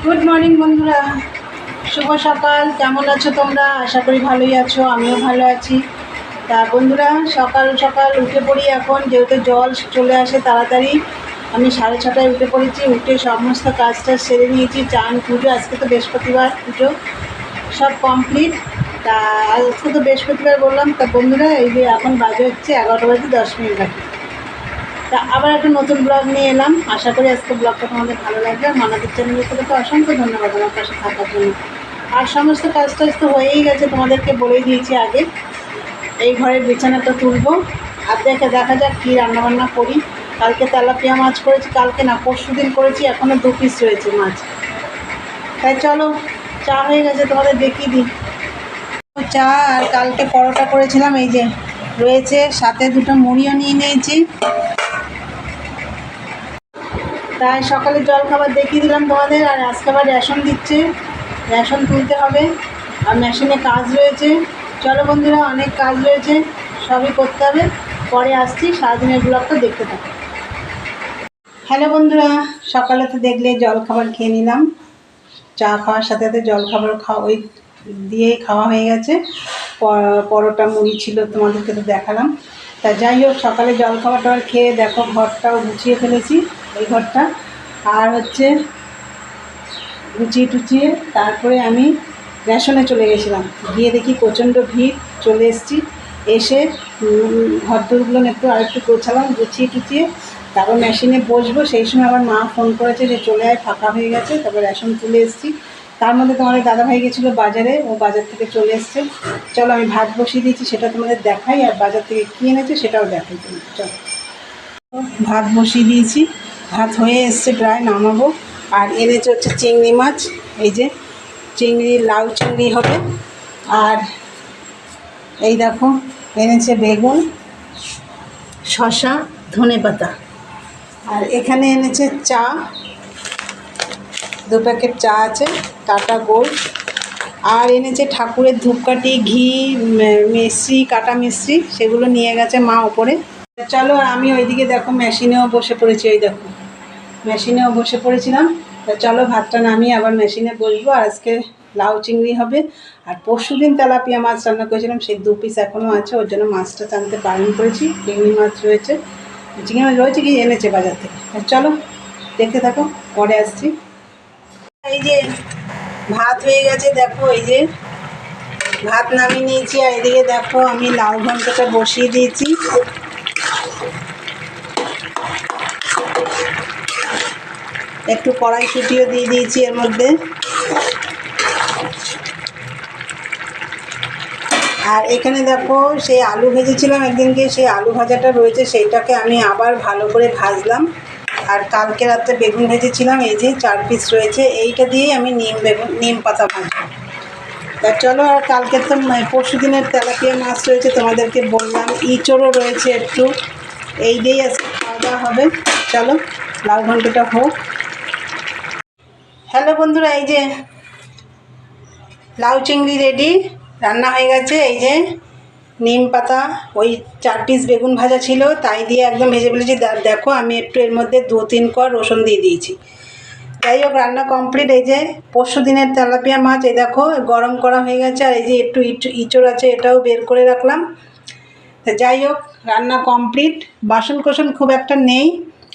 Good morning বন্ধুরা, শুভ সকাল। কেমন আছো তোমরা? আশা করি ভালোই আছো, আমিও ভালো আছি। তা বন্ধুরা, সকাল সকাল উঠে পড়ি এখন, যেহেতু জল চলে আসে তাড়াতাড়ি। আমি 6:30টায় উঠে পড়েছি, উঠে সমস্ত কাজটা সেরে নিয়েছি। চান, পুজো, আজকে তো বৃহস্পতিবার, পুজো সব কমপ্লিট। তা আজকে তো বৃহস্পতিবার বললাম। তা বন্ধুরা, এই যে এখন বাজে হচ্ছে 11:10 বাকি। তা আবার একটা নতুন ব্লগ নিয়ে এলাম। আশা করি আজকে ব্লগটা তোমাদের ভালো লাগবে। আর মানাদের চ্যানেলের থেকে তো অসংখ্য ধন্যবাদ আমার পাশে থাকার জন্য। আর সমস্ত কাজ টাজ তো হয়েই গেছে, তোমাদেরকে বলেই দিয়েছি আগে। এই ঘরের বিছানাটা তুলবো, আর দেখা যাক কী রান্নাবান্না করি। কালকে তেলাপিয়া মাছ করেছি, কালকে না পরশু দিন করেছি, এখনও 2 পিস রয়েছে মাছ। তাই চলো, চা হয়ে গেছে, তোমাদের দেখিয়ে দিই। চা আর কালকে পরোটা করেছিলাম, এই যে রয়েছে, সাথে 2টো মুড়িও নিয়ে নিয়েছি। তাই সকালে জলখাবার দেখিয়ে দিলাম তোমাদের। আর আজকে আবার রেশন দিচ্ছে, রেশন তুলতে হবে, আর মেশিনে কাজ রয়েছে। চলো বন্ধুরা, অনেক কাজ রয়েছে, সবই করতে হবে। পরে আসছি, সারাদিনের ব্লগটা দেখতে থাকো। হ্যালো বন্ধুরা, সকালে তো দেখলে জলখাবার খেয়ে নিলাম। চা খাওয়ার সাথে সাথে জলখাবার ওই দিয়েই খাওয়া হয়ে গেছে। পরোটা মুড়ি ছিল, তোমাদেরকে তো দেখালাম। তা যাই হোক, সকালে জলখাবারটা খেয়ে দেখো ঘরটাও গুছিয়ে ফেলেছি, এই ঘরটা। আর হচ্ছে গুছিয়ে টুচিয়ে তারপরে আমি রেশনে চলে গেছিলাম। গিয়ে দেখি প্রচণ্ড ভিড়, চলে এসেছি। এসে ঘর দোরগুলো একটু আরেকটু গোছালাম, গুছিয়ে টুচিয়ে তারপর মেশিনে বসবো। সেই সময় আমার মা ফোন করেছে যে চলে আয়, ফাঁকা হয়ে গেছে। তারপর রেশন তুলে এসেছি। তার মধ্যে তোমাদের দাদাভাই গেছিলো বাজারে, ও বাজার থেকে চলে এসছে। চলো, আমি ভাত বসিয়ে দিয়েছি, সেটা তোমাদের দেখাই, আর বাজার থেকে কী এনেছে সেটাও দেখাই তোমাদের। চলো, ভাত বসিয়ে দিয়েছি, ভাত হয়ে এসছে, প্রায় নামাবো। আর এনেছে হচ্ছে চিংড়ি মাছ, এই যে চিংড়ি, লাউ চিংড়ি হবে। আর এই দেখো এনেছে বেগুন, শসা, ধনেপাতা। আর এখানে এনেছে চা, 2 প্যাকেট চা আছে, টাটা গোল্ড। আর এনেছে ঠাকুরের ধূপকাঠি, ঘি, মিশ্রি, কাটা মিশ্রি, সেগুলো নিয়ে গেছে মা ওপরে। চলো, আর আমি ওইদিকে দেখো মেশিনেও বসে পড়েছি, ওই দেখো মেশিনেও বসে পড়েছিলাম। তা চলো, ভাতটা নামিয়ে আবার মেশিনে বসবো। আর আজকে লাউ চিংড়ি হবে। আর পরশু দিন তেলাপিয়া মাছ রান্না করেছিলাম, সেই 2 পিস এখনও আছে, ওর জন্য মাছটা টানতে বারণ করেছি। চিংড়ি মাছ রয়েছে, চিংড়ি মাছ রয়েছে, কি এনেছে বাজার থেকে। চলো দেখতে থাকো, পরে আসছি। এই যে ভাত হয়ে গেছে, দেখো এই যে ভাত নামিয়ে নিয়েছি। আর এদিকে দেখো আমি লাউ ঘন্টটা বসিয়ে দিয়েছি। একটু কড়াইশুঁটিও দিয়ে দিয়েছি এর মধ্যে। আর এখানে দেখো সেই আলু ভেজেছিলাম একদিনকে, সেই আলু ভাজাটা রয়েছে, সেইটাকে আমি আবার ভালো করে ভাজলাম। আর কালকে রাত্রে বেগুন ভেজেছিলাম, এই যে 4 পিস রয়েছে, এইটা দিয়েই আমি নিম পাতা ভাজবো। তা চলো, আর কালকে তো পরশু দিনের তেলাপিয়া মাছ রয়েছে, তোমাদেরকে বললাম। ইঁচড়ও রয়েছে একটু, এই দিয়েই আজকে খাওয়া দাওয়া হবে। চলো, লাউ ঘন্টটা হোক। হ্যালো বন্ধুরা, এই যে লাউ চিংড়ি রেডি, রান্না হয়ে গেছে। এই যে নিম পাতা, ওই 4 পিস বেগুন ভাজা ছিল, তাই দিয়ে একদম ভেজে ফেলেছি। দেখো আমি একটু এর মধ্যে 2-3 কোয়া রসুন দিয়ে দিয়েছি। যাই হোক, রান্না কমপ্লিট। এই যে পরশু দিনের তেলাপিয়া মাছ, এই দেখো গরম করা হয়ে গেছে। আর এই যে একটু ইঁচড় আছে, এটাও বের করে রাখলাম। তা যাই হোক, রান্না কমপ্লিট। বাসন কোসন খুব একটা নেই,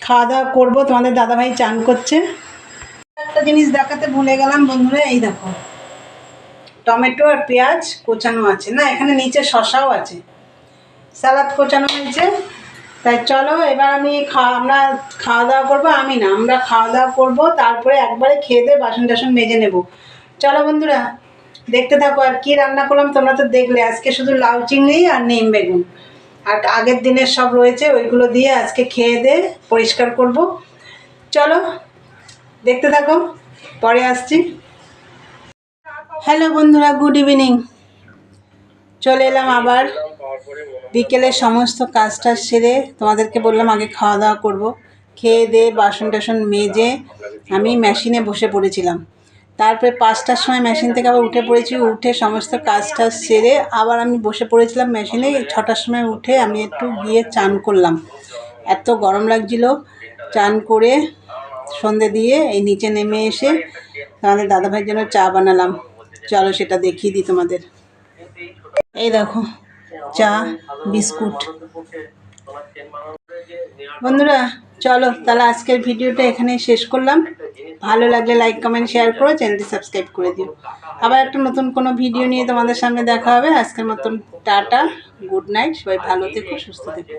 খাওয়া দাওয়া করবো। তোমাদের দাদাভাই চান করছে। একটা জিনিস দেখাতে ভুলে গেলাম বন্ধুরা, এই দেখো টমেটো আর পেঁয়াজ কোচানো আছে, না এখানে নিচে শসাও আছে, স্যালাড কোচানো হয়েছে। তাই চলো, এবার আমরা খাওয়া দাওয়া করবো। আমরা খাওয়া দাওয়া করবো, তারপরে একবারে খেয়ে দিয়ে বাসন টাসন মেজে নেব। চলো বন্ধুরা, দেখতে থাকো। আর কি রান্না করলাম তোমরা তো দেখলে, আজকে শুধু লাউ চিংড়ি আর নিম বেগুন, আর আগের দিনের সব রয়েছে, ওইগুলো দিয়ে আজকে খেয়ে দিয়ে পরিষ্কার করব। চলো দেখতে থাকো, পরে আসছি। হ্যালো বন্ধুরা, গুড ইভিনিং। চলে এলাম আবার বিকেলে, সমস্ত কাজটা সেরে। তোমাদেরকে বললাম আগে খাওয়া দাওয়া করবো। খেয়ে দিয়ে বাসন টাসন মেজে আমি মেশিনে বসে পড়েছিলাম। তারপরে 5টার সময় মেশিন থেকে আবার উঠে পড়েছি। উঠে সমস্ত কাজটা সেরে আবার আমি বসে পড়েছিলাম মেশিনে। 6টার সময় উঠে আমি একটু গিয়ে চান করলাম, এত গরম লাগছিল। চান করে সন্ধে দিয়ে এই নিচে নেমে এসে তোমাদের দাদাভাইয়ের জন্য চা বানালাম, চলো সেটা দেখিয়ে দিই তোমাদের। এই দেখো চা, বিস্কুট। বন্ধুরা চলো তাহলে আজকের ভিডিওটা এখানেই শেষ করলাম। ভালো লাগলে লাইক কমেন্ট শেয়ার করো, চ্যানেলটি সাবস্ক্রাইব করে দিও। আবার একটা নতুন কোনো ভিডিও নিয়ে তোমাদের সামনে দেখা হবে। আজকের মতন টাটা, গুড নাইট, সবাই ভালো থেকো, সুস্থ থেকো।